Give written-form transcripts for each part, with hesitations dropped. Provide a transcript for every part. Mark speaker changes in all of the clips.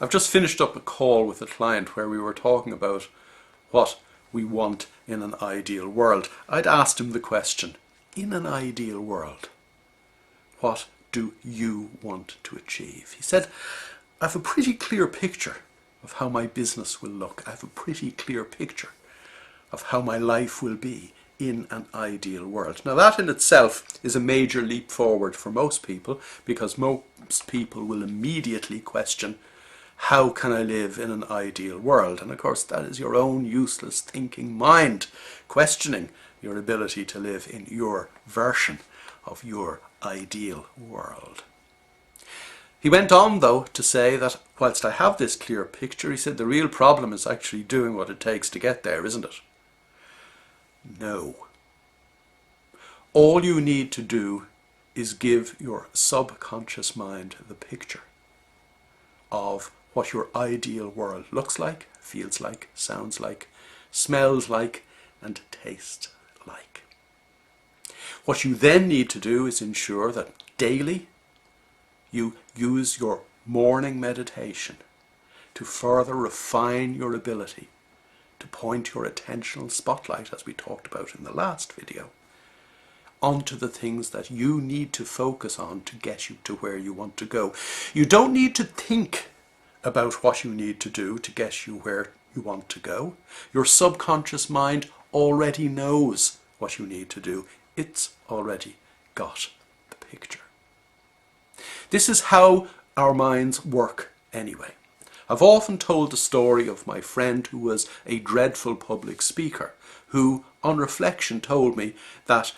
Speaker 1: I've just finished up a call with a client where we were talking about what we want in an ideal world. I'd asked him the question, in an ideal world, what do you want to achieve? He said, I have a pretty clear picture of how my business will look. I have a pretty clear picture of how my life will be in an ideal world. Now that in itself is a major leap forward for most people, because most people will immediately question, how can I live in an ideal world? And of course that is your own useless thinking mind questioning your ability to live in your version of your ideal world. He went on though to say that whilst I have this clear picture, he said the real problem is actually doing what it takes to get there, isn't it? No. All you need to do is give your subconscious mind the picture of what your ideal world looks like, feels like, sounds like, smells like, and tastes like. What you then need to do is ensure that daily you use your morning meditation to further refine your ability to point your attentional spotlight, as we talked about in the last video, onto the things that you need to focus on to get you to where you want to go. You don't need to think about what you need to do to get you where you want to go. Your subconscious mind already knows what you need to do. It's already got the picture. This is how our minds work anyway. I've often told the story of my friend who was a dreadful public speaker, who on reflection told me that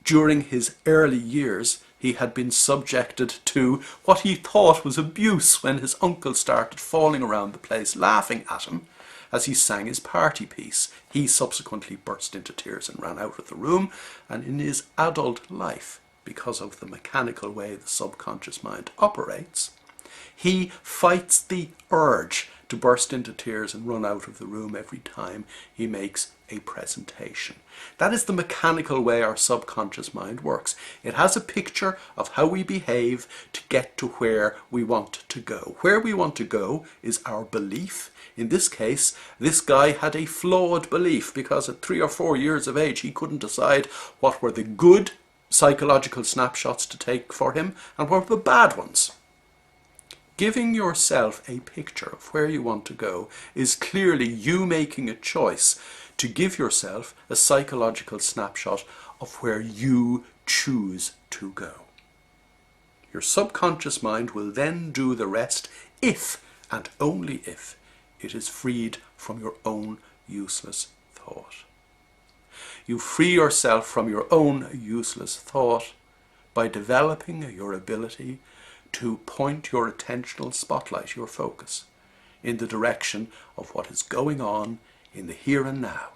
Speaker 1: during his early years he had been subjected to what he thought was abuse when his uncle started falling around the place laughing at him as he sang his party piece. He subsequently burst into tears and ran out of the room, and in his adult life, because of the mechanical way the subconscious mind operates, he fights the urge to burst into tears and run out of the room every time he makes a presentation. That is the mechanical way our subconscious mind works. It has a picture of how we behave to get to where we want to go. Where we want to go is our belief. In this case, this guy had a flawed belief because at 3 or 4 years of age he couldn't decide what were the good psychological snapshots to take for him and what were the bad ones. Giving yourself a picture of where you want to go is clearly you making a choice to give yourself a psychological snapshot of where you choose to go. Your subconscious mind will then do the rest if and only if it is freed from your own useless thought. You free yourself from your own useless thought by developing your ability to point your attentional spotlight, your focus, in the direction of what is going on in the here and now.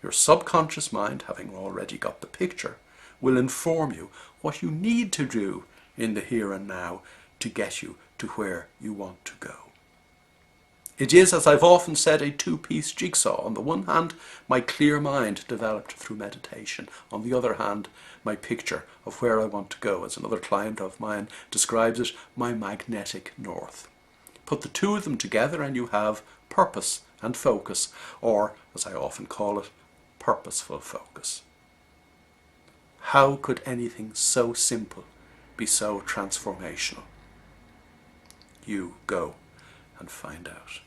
Speaker 1: Your subconscious mind, having already got the picture, will inform you what you need to do in the here and now to get you to where you want to go. It is, as I've often said, a two-piece jigsaw. On the one hand, my clear mind developed through meditation. On the other hand, my picture of where I want to go, as another client of mine describes it, my magnetic north. Put the two of them together and you have purpose and focus, or, as I often call it, purposeful focus. How could anything so simple be so transformational? You go and find out.